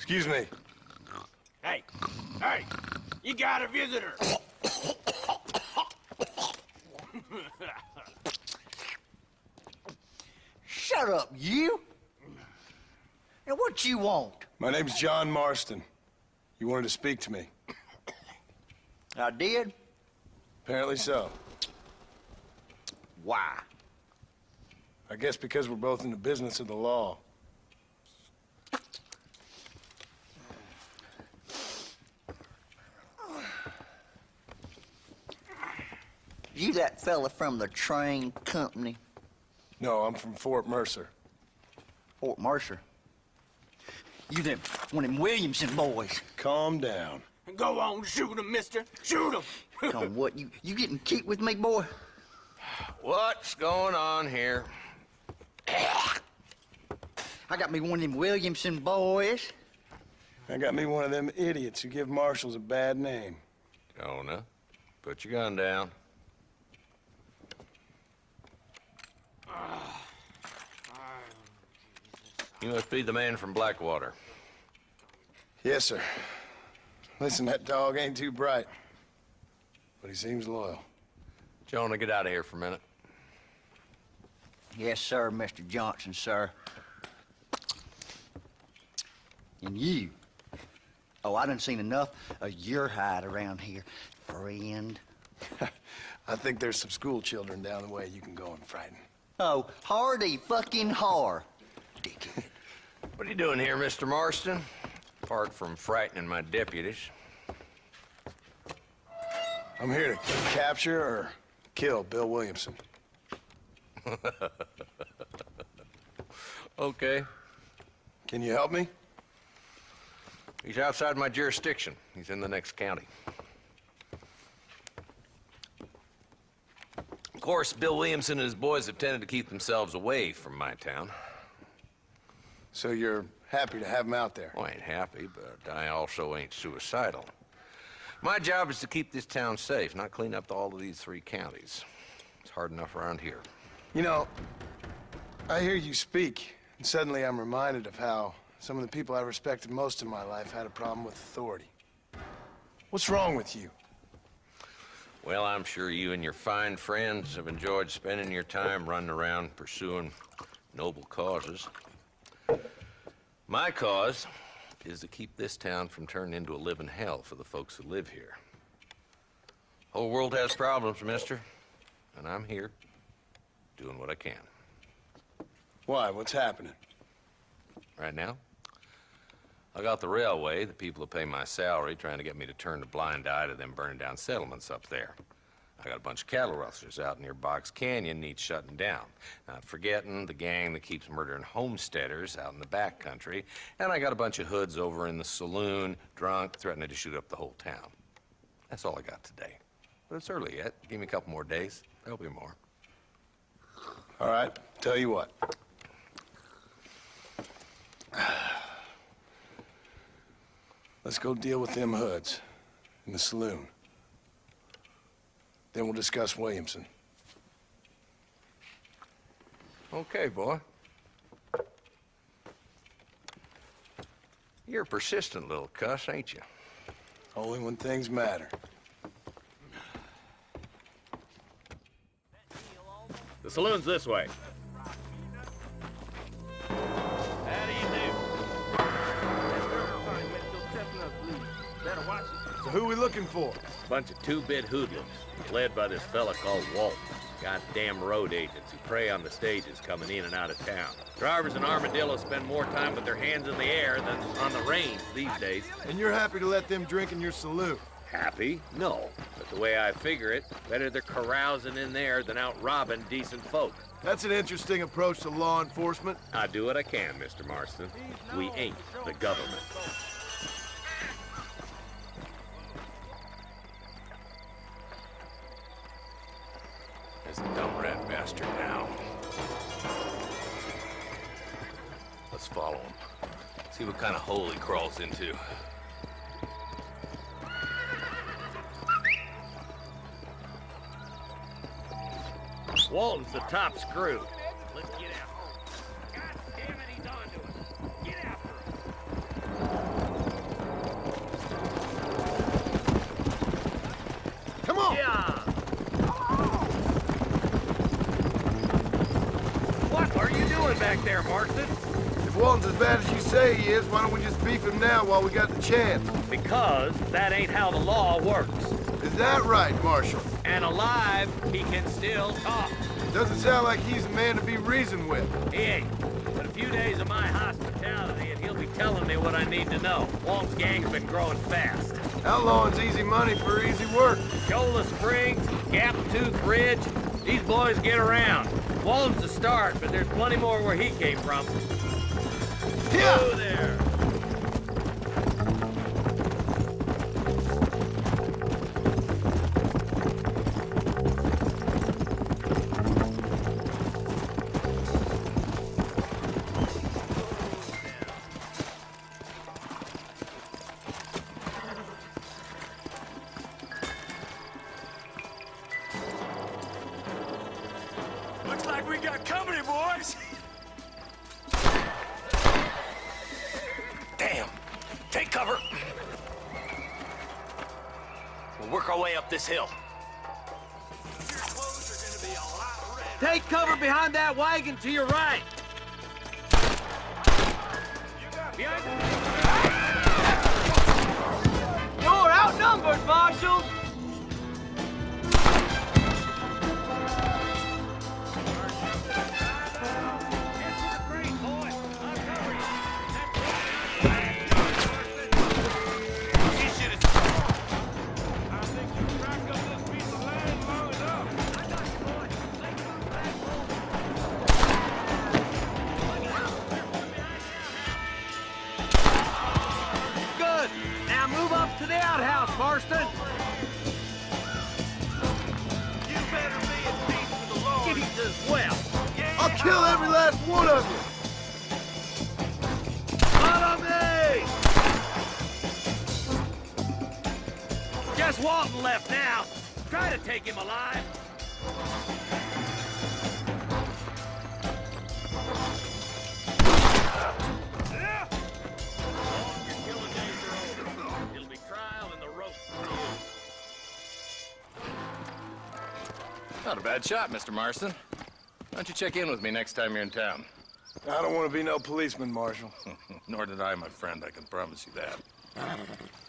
Excuse me. Hey, hey, you got a visitor. Shut up, you! Now what you want? My name's John Marston. You wanted to speak to me. I did? Apparently so. Why? I guess because we're both in the business of the law. You that fella from the train company? No, I'm from Fort Mercer. Fort Mercer? You them, one of them Williamson boys. Calm down. Go on, shoot him, mister. Shoot him. Come on, what, you getting kicked with me, boy? What's going on here? I got me one of them Williamson boys. I got me one of them idiots who give marshals a bad name. Jonah, put your gun down. You must be the man from Blackwater. Yes, sir. Listen, that dog ain't too bright, but he seems loyal. Jonah, get out of here for a minute. Yes, sir, Mr. Johnson, sir. And you. Oh, I done seen enough of your hide around here, friend. I think there's some school children down the way you can go and frighten. Oh, hardy fucking har. Dickhead. What are you doing here, Mr. Marston? Apart from frightening my deputies. I'm here to capture or kill Bill Williamson. Okay. Can you help me? He's outside my jurisdiction. He's in the next county. Of course, Bill Williamson and his boys have tended to keep themselves away from my town. So you're happy to have him out there? Well, I ain't happy, but I also ain't suicidal. My job is to keep this town safe, not clean up all of these 3 counties. It's hard enough around here. You know, I hear you speak, and suddenly I'm reminded of how some of the people I respected most in my life had a problem with authority. What's wrong with you? Well, I'm sure you and your fine friends have enjoyed spending your time running around pursuing noble causes. My cause is to keep this town from turning into a living hell for the folks who live here. Whole world has problems, mister, and I'm here doing what I can. Why? What's happening? Right now, I got the railway, the people who pay my salary, trying to get me to turn a blind eye to them burning down settlements up there. I got a bunch of cattle rustlers out near Box Canyon needs shutting down. Not forgetting the gang that keeps murdering homesteaders out in the back country. And I got a bunch of hoods over in the saloon, drunk, threatening to shoot up the whole town. That's all I got today. But it's early yet. Give me a couple more days. There'll be more. All right, tell you what. Let's go deal with them hoods in the saloon. Then we'll discuss Williamson. Okay, boy. You're a persistent little cuss, ain't you? Only when things matter. The saloon's this way. How do you do? So who we looking for? Bunch of 2-bit hoodlums, led by this fella called Walton. Goddamn road agents who prey on the stages coming in and out of town. Drivers in Armadillo spend more time with their hands in the air than on the reins these days. And you're happy to let them drink in your saloon? Happy? No. But the way I figure it, better they're carousing in there than out robbing decent folk. That's an interesting approach to law enforcement. I do what I can, Mr. Marston. We ain't the government. There's the dumb rat bastard now. Let's follow him. See what kind of hole he crawls into. Walton's the top screw. Let's get after him. God damn it, he's on to us. Get after him. What are you doing back there, Marston? If Walton's as bad as you say he is, why don't we just beef him now while we got the chance? Because that ain't how the law works. Is that right, Marshal? And alive, he can still talk. Doesn't sound like he's a man to be reasoned with. He ain't. But a few days of my hospitality and he'll be telling me what I need to know. Walt's gang's been growing fast. Outlawing's easy money for easy work. Shola Springs, Gap Tooth Ridge, these boys get around. Walton's the start, but there's plenty more where he came from. Yeah. Go there. Looks like we got company, boys. Damn. Take cover. We'll work our way up this hill. Take cover behind that wagon to your right. You're outnumbered, Marshal! Good. Now move up to the outhouse, Marston. You better be at peace with the Lord. Jesus, well. I'll kill every last one of you. Follow me! Just Walton left now. Try to take him alive. Your killing days are over. It'll be trial and the rope for you. Not a bad shot, Mr. Marston. Why don't you check in with me next time you're in town? I don't want to be no policeman, Marshal. Nor did I, my friend. I can promise you that.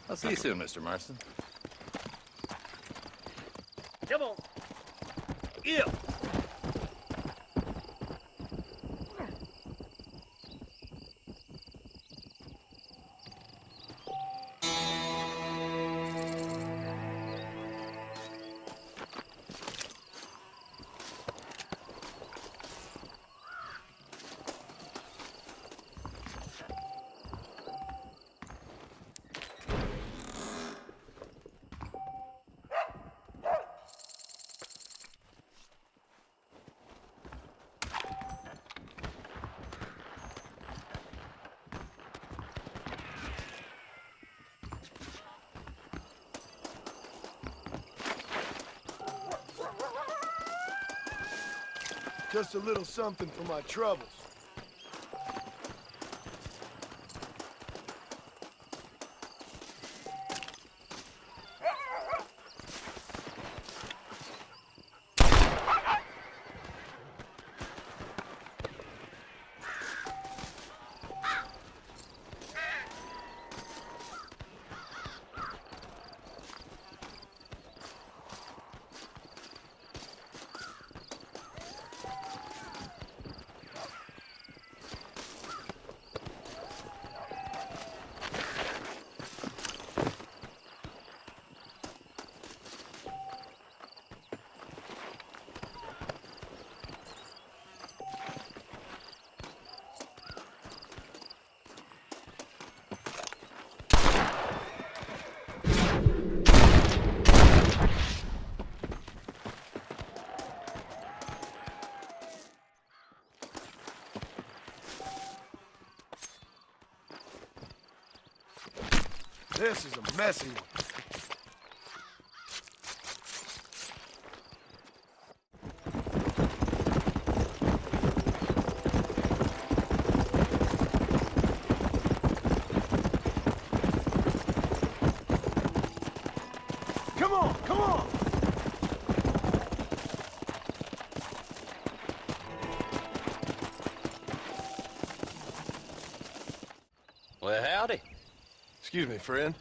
I'll see you soon, Mr. Marston. Come on. Yeah. Just a little something for my troubles. This is a messy one. Come on, come on! Well, howdy. Excuse me, friend.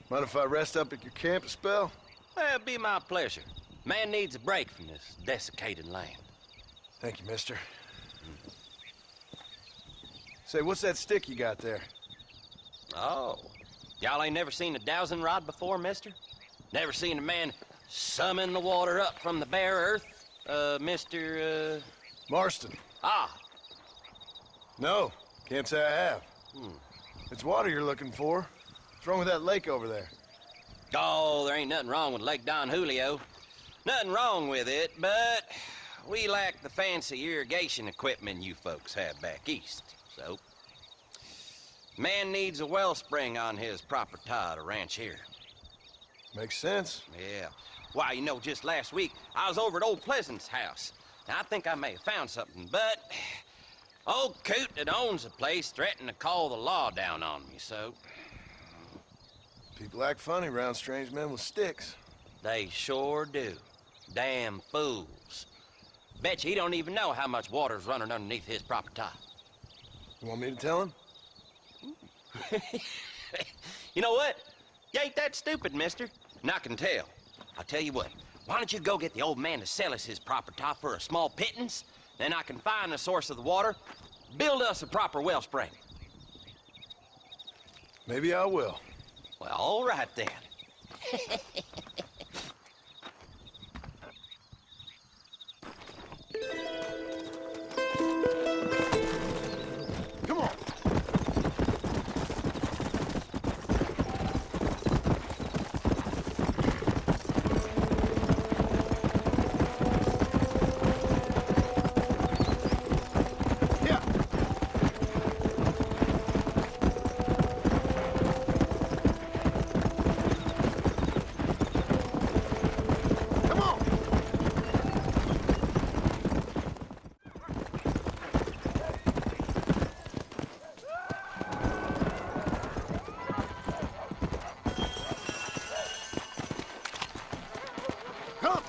Mind if I rest up at your camp a spell? Well, it'd be my pleasure. Man needs a break from this desiccated land. Thank you, mister. Say, what's that stick you got there? Oh. Y'all ain't never seen a dowsing rod before, mister? Never seen a man summon the water up from the bare earth? Mr. Marston. Ah. No, can't say I have. It's water you're looking for. What's wrong with that lake over there? Oh, there ain't nothing wrong with Lake Don Julio. Nothing wrong with it, but we lack the fancy irrigation equipment you folks have back east, so... Man needs a wellspring on his property to ranch here. Makes sense. Yeah. Why, you know, just last week, I was over at old Pleasant's house. Now, I think I may have found something, but... Old coot that owns the place threatened to call the law down on me, so... People act funny around strange men with sticks. They sure do. Damn fools. Bet you he don't even know how much water's running underneath his property. You want me to tell him? You know what? You ain't that stupid, mister. And I can tell. I'll tell you what. Why don't you go get the old man to sell us his property for a small pittance? Then I can find the source of the water, build us a proper wellspring. Maybe I will. Well, all right then. Come on. Yeah. Come on. Come.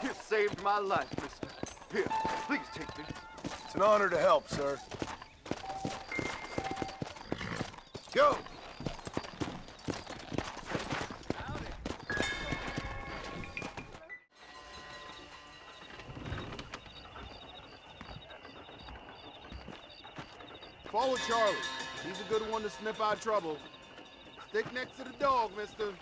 You saved my life, mister. Here, please take this. It's an honor to help, sir. Go. Follow Charlie. He's a good one to sniff out trouble. Stick next to the dog, mister.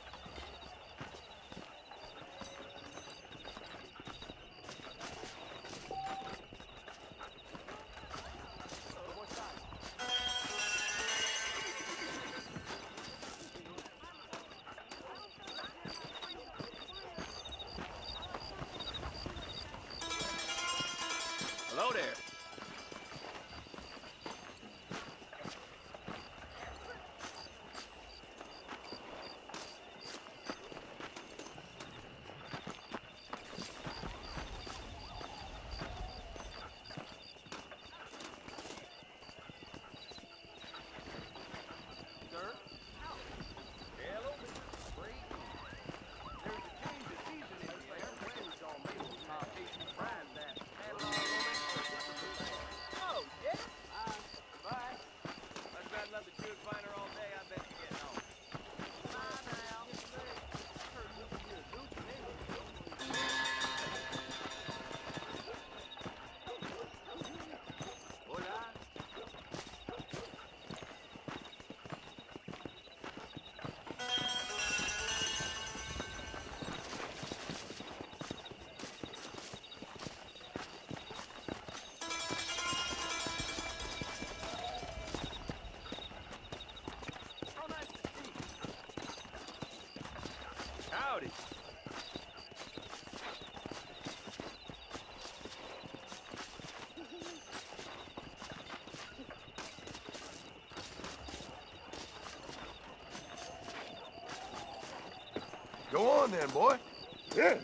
Hello there. Howdy. Go on then, boy. You're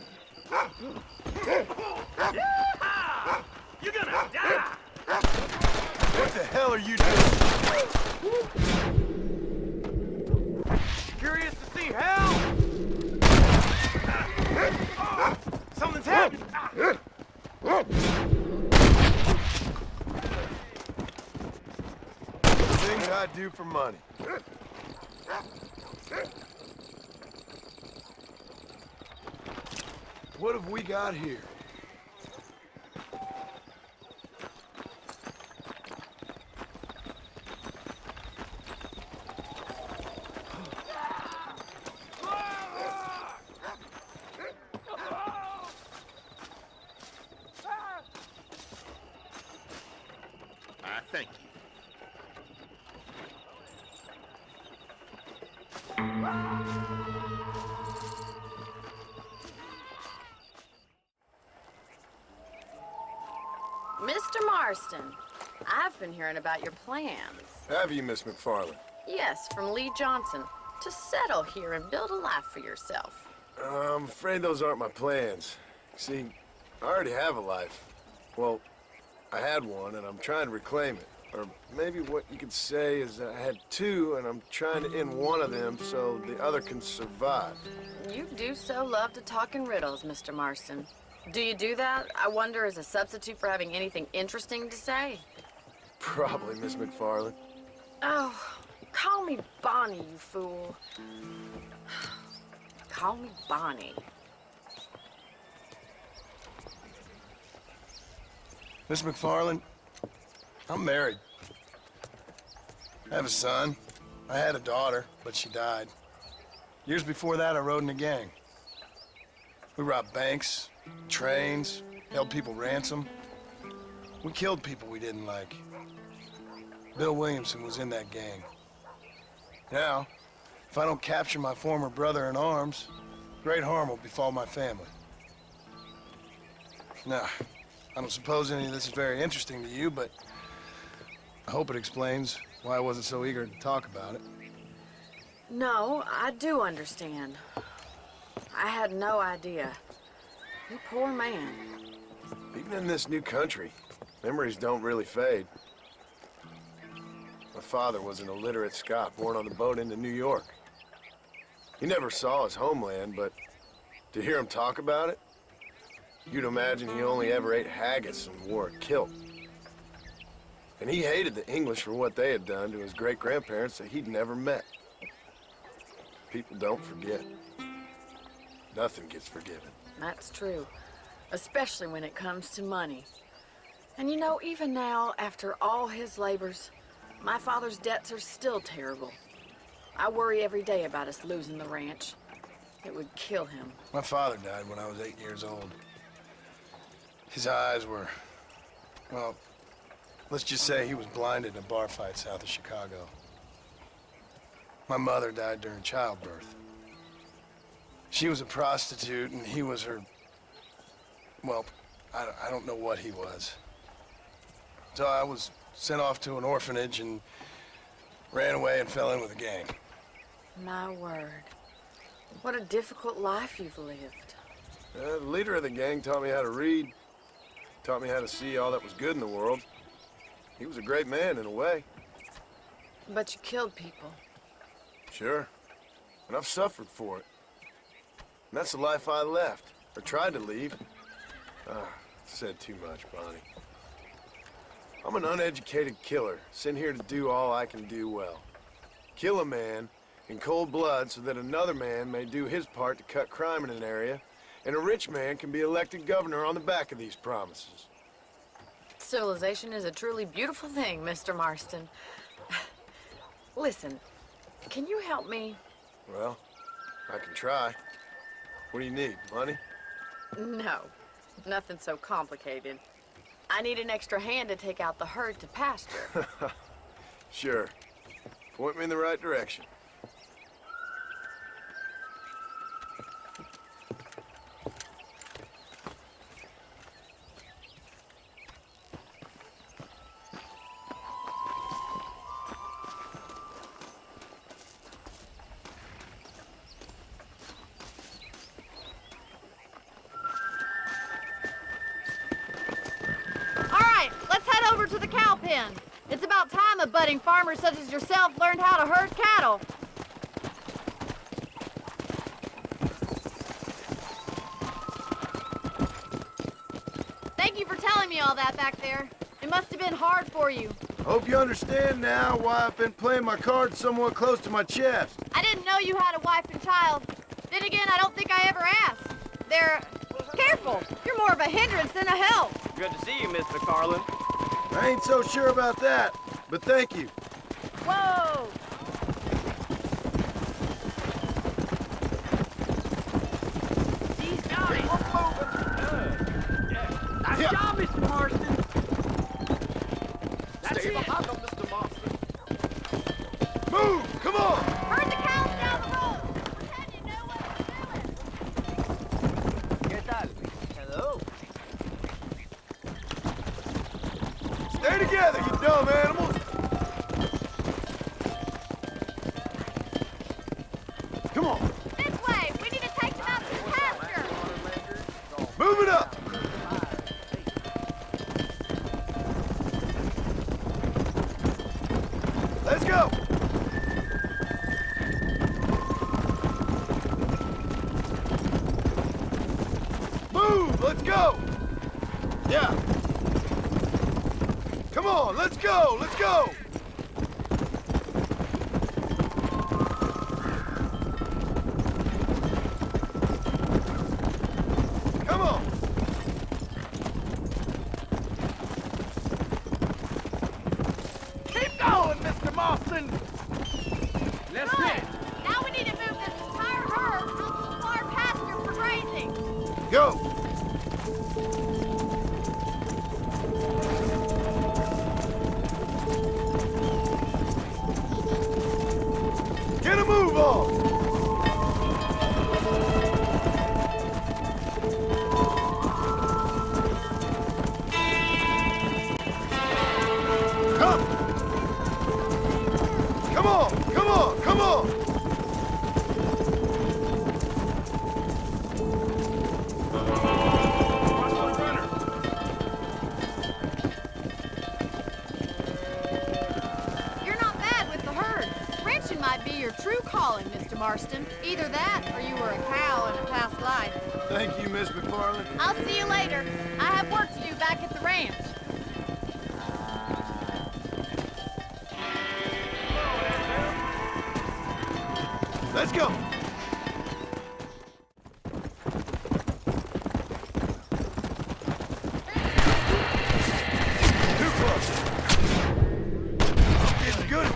gonna die! What the hell are you doing? I do for money? What have we got here? I thank you. Mr. Marston, I've been hearing about your plans. Have you, Miss McFarland? Yes, from Lee Johnson, to settle here and build a life for yourself. I'm afraid those aren't my plans. See, I already have a life. Well, I had one, and I'm trying to reclaim it. Or maybe what you could say is that I had two, and I'm trying to end one of them so the other can survive. You do so love to talk in riddles, Mr. Marston. Do you do that, I wonder, as a substitute for having anything interesting to say? Probably, Miss McFarland. Oh, call me Bonnie, you fool. Call me Bonnie. Miss McFarland, I'm married. I have a son. I had a daughter, but she died. Years before that, I rode in a gang. We robbed banks, trains, held people ransom. We killed people we didn't like. Bill Williamson was in that gang. Now, if I don't capture my former brother in arms, great harm will befall my family. Now, I don't suppose any of this is very interesting to you, but I hope it explains why I wasn't so eager to talk about it. No, I do understand. I had no idea. You poor man. Even in this new country, memories don't really fade. My father was an illiterate Scot born on the boat into New York. He never saw his homeland, but to hear him talk about it, you'd imagine he only ever ate haggis and wore a kilt. And he hated the English for what they had done to his great-grandparents that he'd never met. People don't forget. Nothing gets forgiven. That's true, especially when it comes to money. And you know, even now, after all his labors, my father's debts are still terrible. I worry every day about us losing the ranch. It would kill him. My father died when I was 8 years old. His eyes were, well, let's just say he was blinded in a bar fight south of Chicago. My mother died during childbirth. She was a prostitute, and he was her, well, I don't know what he was. So I was sent off to an orphanage and ran away and fell in with a gang. My word. What a difficult life you've lived. The leader of the gang taught me how to read, taught me how to see all that was good in the world. He was a great man in a way. But you killed people. Sure. And I've suffered for it. And that's the life I left, or tried to leave. Said too much, Bonnie. I'm an uneducated killer, sent here to do all I can do well. Kill a man in cold blood so that another man may do his part to cut crime in an area, and a rich man can be elected governor on the back of these promises. Civilization is a truly beautiful thing, Mr. Marston. Listen, can you help me? Well, I can try. What do you need, money? No, nothing so complicated. I need an extra hand to take out the herd to pasture. Sure. Point me in the right direction. To the cow pen. It's about time a budding farmer such as yourself learned how to herd cattle. Thank you for telling me all that back there. It must have been hard for you. Hope you understand now why I've been playing my cards somewhat close to my chest. I didn't know you had a wife and child. Then again, I don't think I ever asked. They're... Careful! You're more of a hindrance than a help. Good to see you, Mr. Carlin. I ain't so sure about that, but thank you. Whoa! These guys. Nice Yeah. job, Mr. Marston. That's Stay it. behind them, Mr. Marston. Move! Come on! Herd the cows down the road! Pretend you know what we're doing! ¿Qué tal? Hello. Stay together, you dumb animals! Come on! This way! We need to take them out to the pasture! Move it up! Let's go! Move! Let's go! Yeah! Come on, let's go! Let's go! Come on! Keep going, Mr. Marston. Let's Good! get it. Now we need to move this entire herd out to the far pasture for grazing! Go! Get a move on! Come! Come on! Come on! Come on! You're not bad with the herd. Ranching might be your true calling, Mr. Marston. Either that, or you were a cow in a past life. Thank you, Miss McFarland. I'll see you later. I have work to do back at the ranch. Let's go! Too close. Getting good.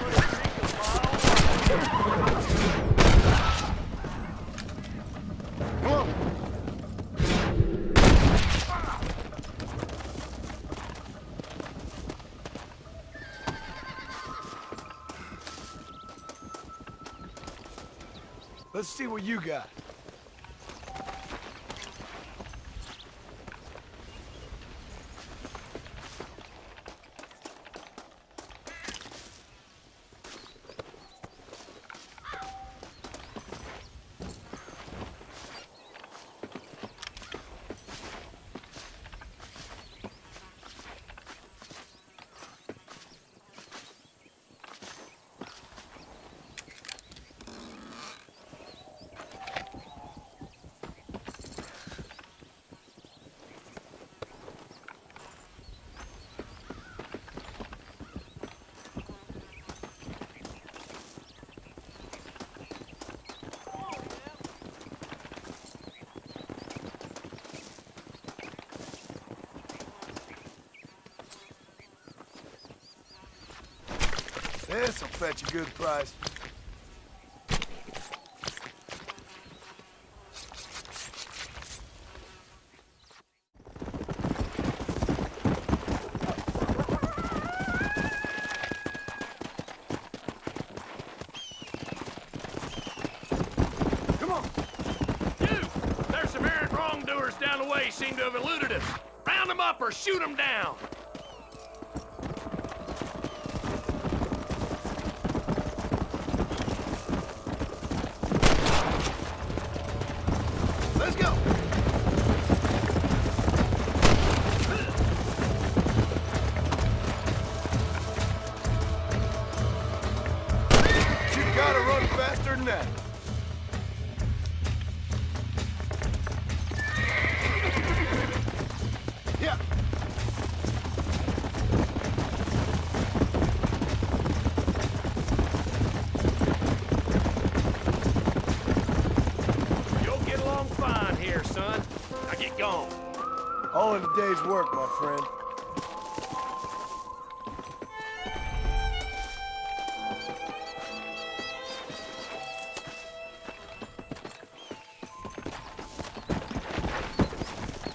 Come on. Let's see what you got. This'll fetch a good price. Come on. You! There's some errant wrongdoers down the way seem to have eluded us. Round them up or shoot them down. Let's go. You gotta run faster than that. Yeah. All in a day's work, my friend.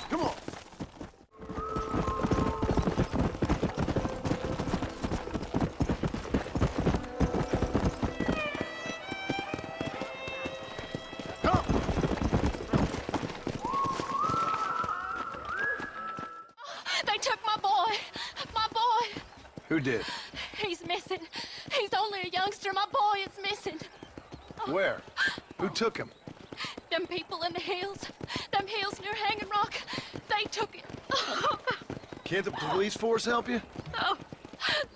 Come on. They took my boy. My boy. Who did? He's missing. He's only a youngster. My boy is missing. Where? Who took him? Them people in the hills. Them hills near Hanging Rock. They took him. Can't the police force help you? Oh,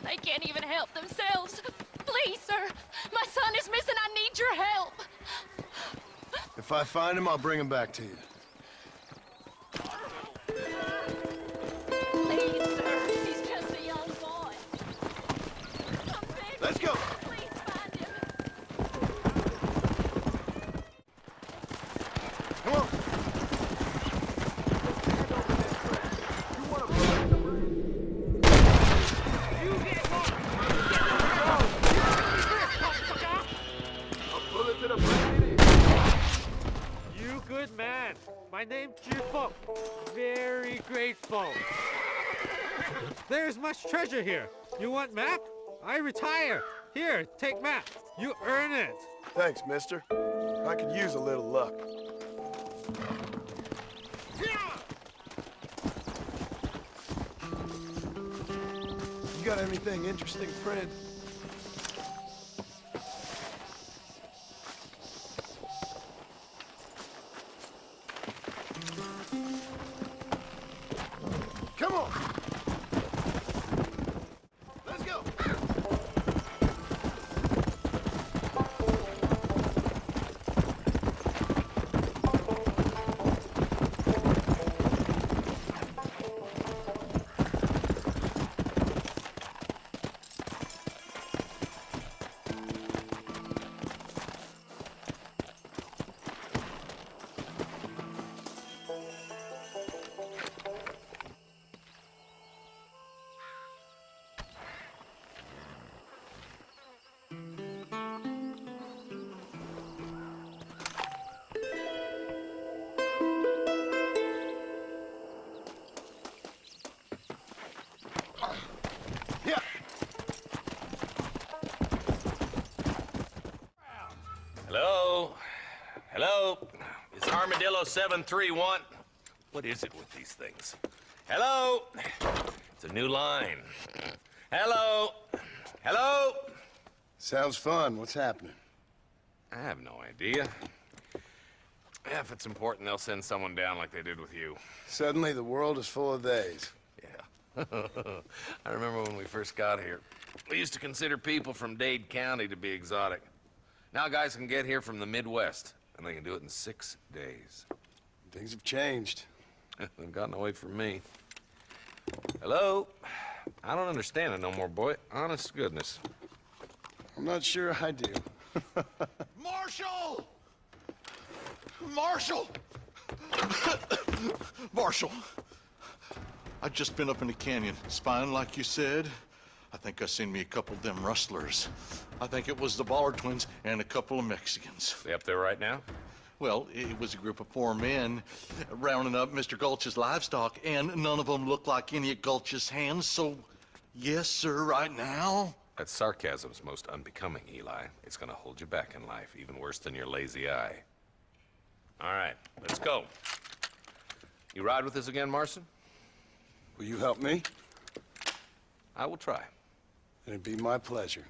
they can't even help themselves. Please, sir. My son is missing. I need your help. If I find him, I'll bring him back to you. Please, sir. He's just a young boy. I'm begging Let's go. you. Please find him. Come on. A bullet to the brain. You good man. My name's Cheerful. Very grateful. There's much treasure here. You want map? I retire. Here, take map. You earn it. Thanks, mister. I could use a little luck. You got anything interesting, friend? Come on! Let's go! Yeah. Hello? Hello? It's Armadillo 731. What is it with these things? Hello? It's a new line. Hello? Hello? Sounds fun. What's happening? I have no idea. Yeah, if it's important, they'll send someone down like they did with you. Suddenly, the world is full of days. Yeah. I remember when we first got here. We used to consider people from Dade County to be exotic. Now guys can get here from the Midwest, and they can do it in 6 days. Things have changed. They've gotten away from me. Hello? I don't understand it no more, boy. Honest to goodness. I'm not sure I do. Marshal! Marshal! Marshal! I just been up in the canyon, spying like you said. I think I seen me a couple of them rustlers. I think it was the Ballard twins and a couple of Mexicans. They up there right now? Well, it was a group of 4 men rounding up Mr. Gulch's livestock, and none of them looked like any of Gulch's hands, so yes, sir, right now. That sarcasm's most unbecoming, Eli. It's gonna hold you back in life, even worse than your lazy eye. All right, let's go. You ride with us again, Marson? Will you help me? I will try. It'd be my pleasure.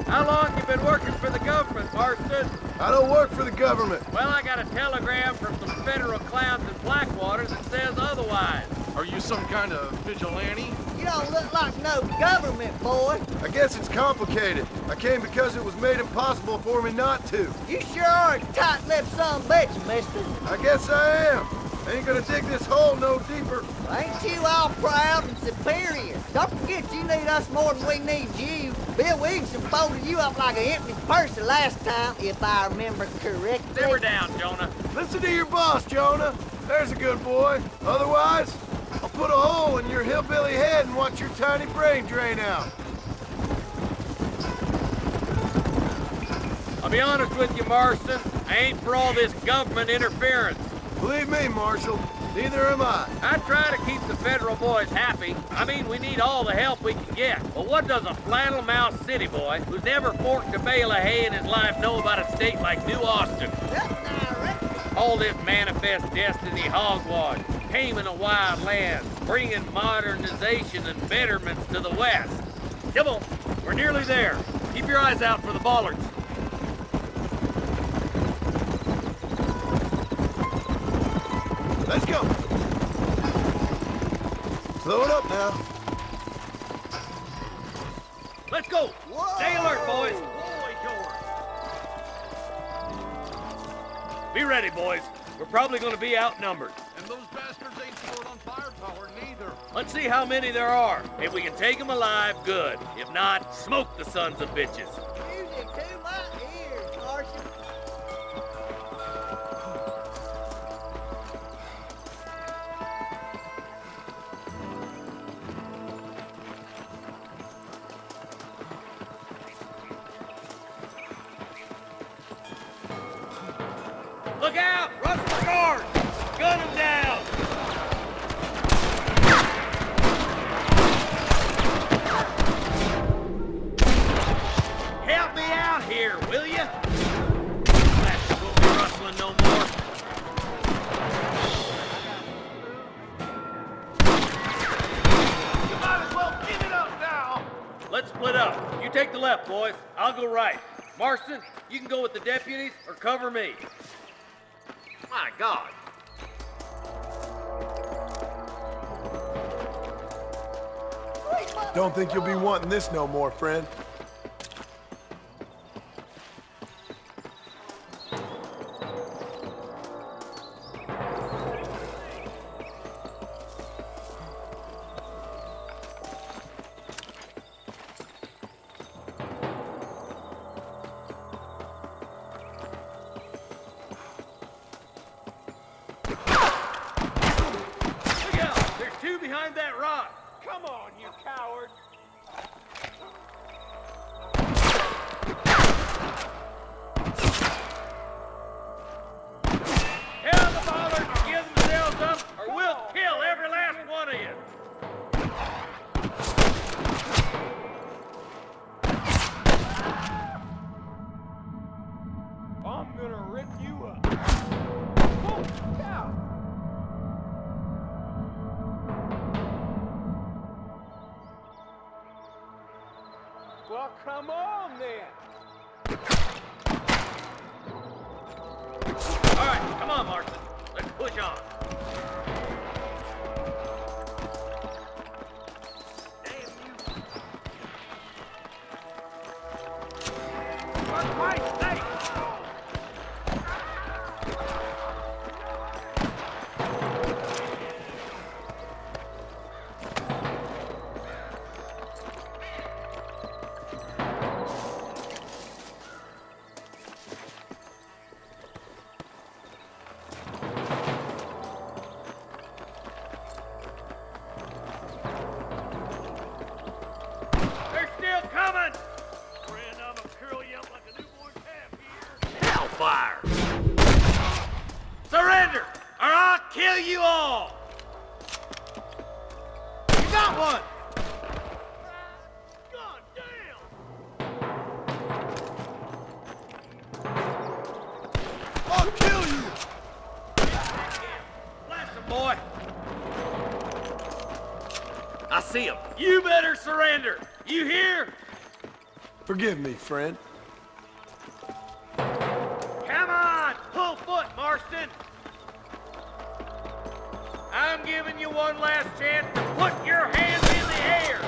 How long you been working for the government, Marston? I don't work for the government. Well, I got a telegram from some federal clowns in Blackwater that says otherwise. Are you some kind of vigilante? You don't look like no government boy. I guess it's complicated. I came because it was made impossible for me not to. You sure are a tight-lipped son of a bitch, mister. I guess I am. I ain't gonna dig this hole no deeper. Ain't you all proud and superior? Don't forget you need us more than we need you. Bill Williamson folded you up like an empty purse the last time, if I remember correctly. Simmer down, Jonah. Listen to your boss, Jonah. There's a good boy. Otherwise, I'll put a hole in your hillbilly head and watch your tiny brain drain out. I'll be honest with you, Marston. I ain't for all this government interference. Believe me, Marshal, neither am I. I try to keep the federal boys happy. I mean, we need all the help we can get. But what does a flannel-mouthed city boy who's never forked a bale of hay in his life know about a state like New Austin? All this manifest destiny hogwash, taming a wild land, bringing modernization and betterments to the West. Come on, we're nearly there. Keep your eyes out for the bollards. Let's go. Slow it up now. Let's go. Whoa. Stay alert, boys. Be ready, boys. We're probably going to be outnumbered. And those bastards ain't short on firepower, neither. Let's see how many there are. If we can take them alive, good. If not, smoke the sons of bitches. Music to my ears, Marshal. Look out! Russell guard! Gun them down! Help me out here, will you? Bastards won't be rustling no more. You might as well give it up now. Let's split up. You take the left, boys. I'll go right. Marston, you can go with the deputies or cover me. My God. Don't think you'll be wanting this no more, friend. Look out! There's two behind that rock. Come on, you coward! Hell the bollards and give themselves up, or we'll kill every last one of you. I'm gonna rip you up. Holy cow! Well, come on then. All right, come on, Marston. Let's push on. Damn you. For Christ's sake! They're still coming! Friend, I'm gonna curl you up like a newborn calf here. Hellfire! Surrender, or I'll kill you all! You got one! God damn! I'll kill you! Blast him, boy! I see him. You better surrender. You hear? Forgive me, friend. Come on! Pull foot, Marston! I'm giving you one last chance to put your hands in the air.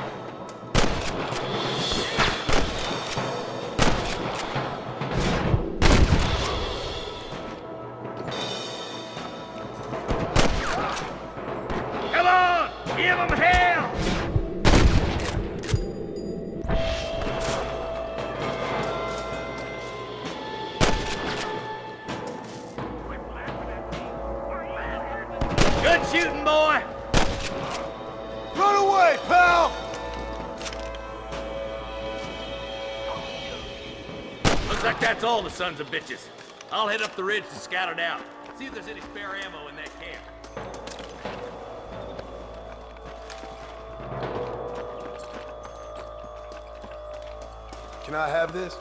Come on, give them hell. Good shooting, boy. Run away, pal! Looks like that's all the sons of bitches. I'll head up the ridge to scout it out. See if there's any spare ammo in that camp. Can I have this?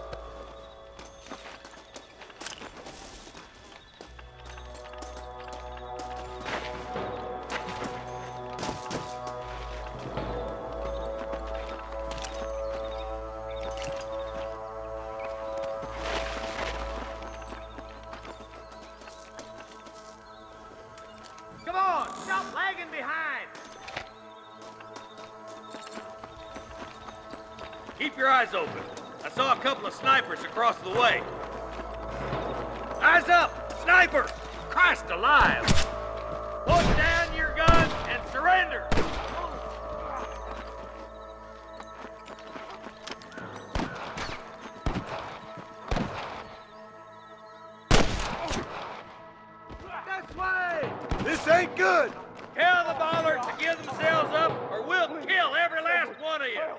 Come on, stop lagging behind. Keep your eyes open. I saw a couple of snipers across the way. Eyes up! Sniper! Christ alive! Put down your guns and surrender! This way! This ain't good! Tell the ballers to give themselves up or we'll kill every last one of you!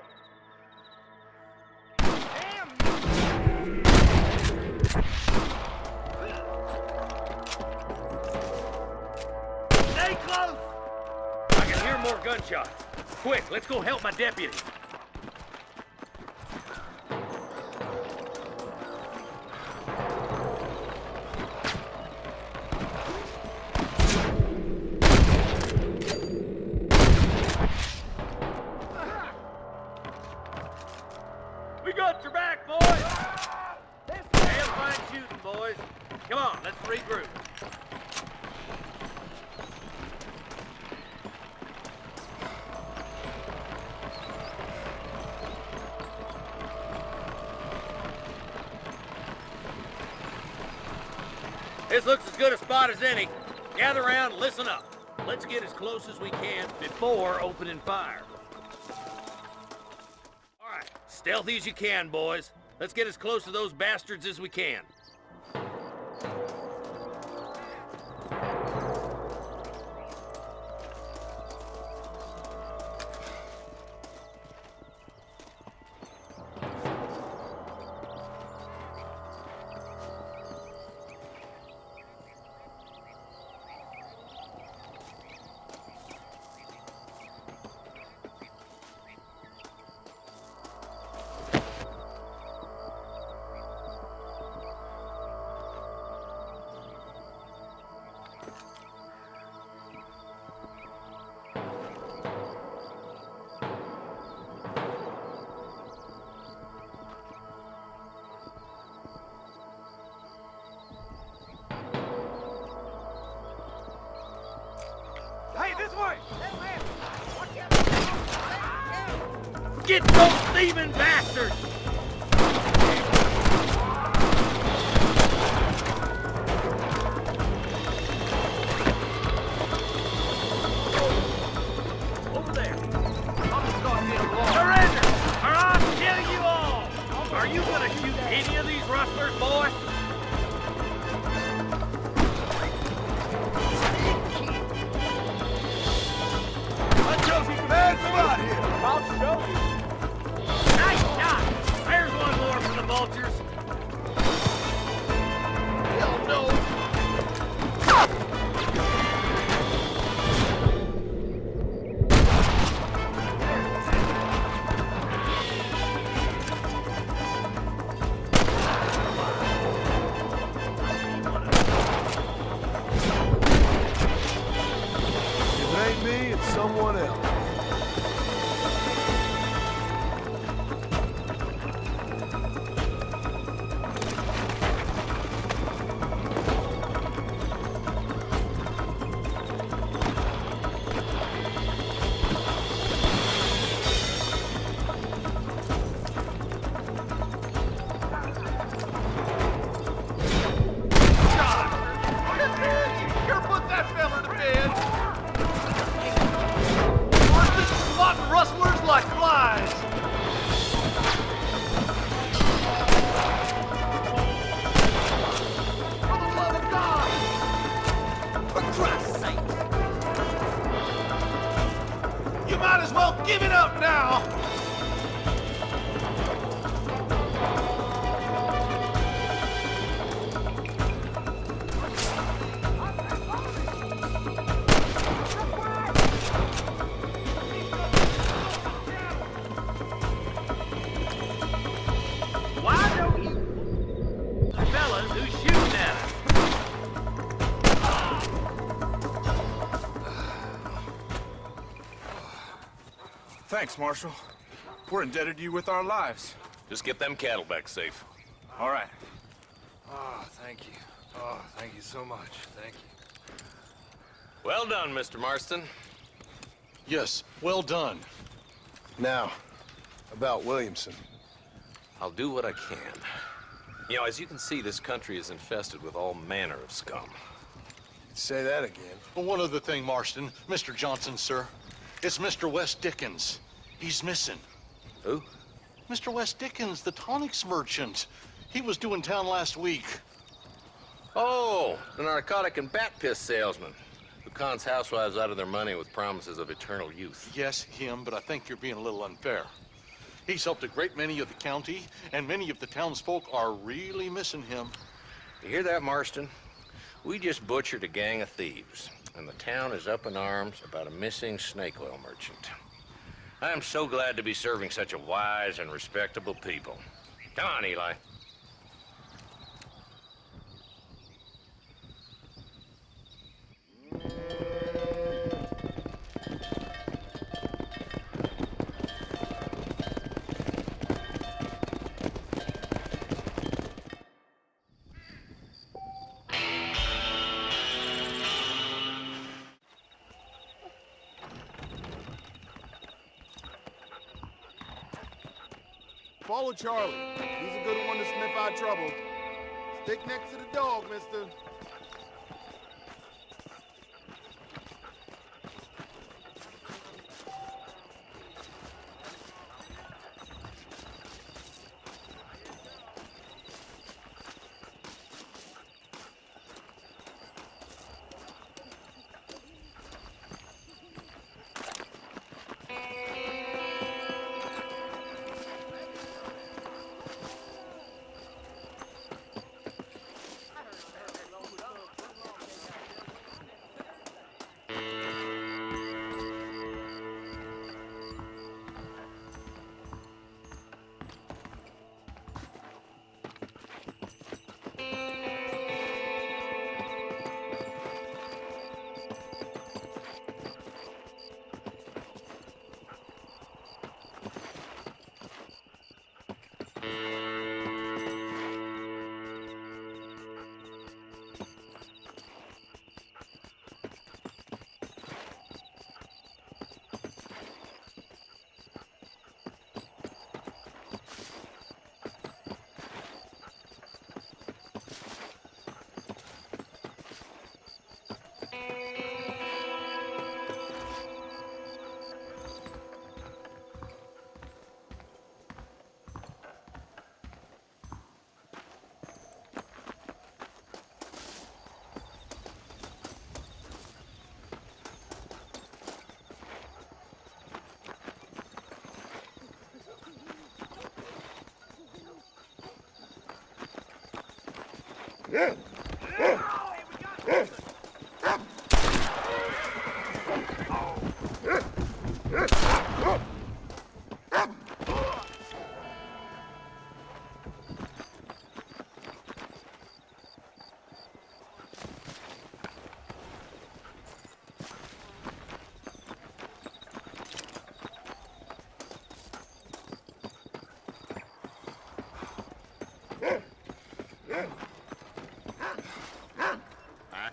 Stay close! I can hear more gunshots. Quick, let's go help my deputy. We got your back, boys! Damn fine shooting, boys. Come on, let's regroup. This looks as good a spot as any. Gather around and listen up. Let's get as close as we can before opening fire. All right, stealthy as you can, boys. Let's get as close to those bastards as we can. Hey, this way! Get those thieving bastards! Over there. Surrender, or I'll kill you all! Are you gonna shoot any of these rustlers, boy? Bad spot here! I'll show you. Nice shot! There's one more for the vultures. Hell no! If it ain't me, it's someone else. might as well give it up now! Why don't you fellas who's shooting at us? Thanks, Marshal. We're indebted to you with our lives. Just get them cattle back safe. All right. Oh, thank you. Oh, thank you so much. Thank you. Well done, Mr. Marston. Yes, well done. Now, about Williamson. I'll do what I can. You know, as you can see, this country is infested with all manner of scum. Say that again. Well, one other thing, Marston. Mr. Johnson, sir. It's Mr. West Dickens. He's missing. Who? Mr. West Dickens, the tonics merchant. He was due in town last week. Oh, the narcotic and bat piss salesman who cons housewives out of their money with promises of eternal youth. Yes, him, but I think you're being a little unfair. He's helped a great many of the county, and many of the townsfolk are really missing him. You hear that, Marston? We just butchered a gang of thieves, and the town is up in arms about a missing snake oil merchant. I am so glad to be serving such a wise and respectable people. Come on, Eli. Follow Charlie. He's a good one to sniff out trouble. Stick next to the dog, mister.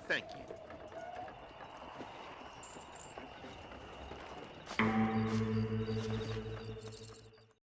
Thank you.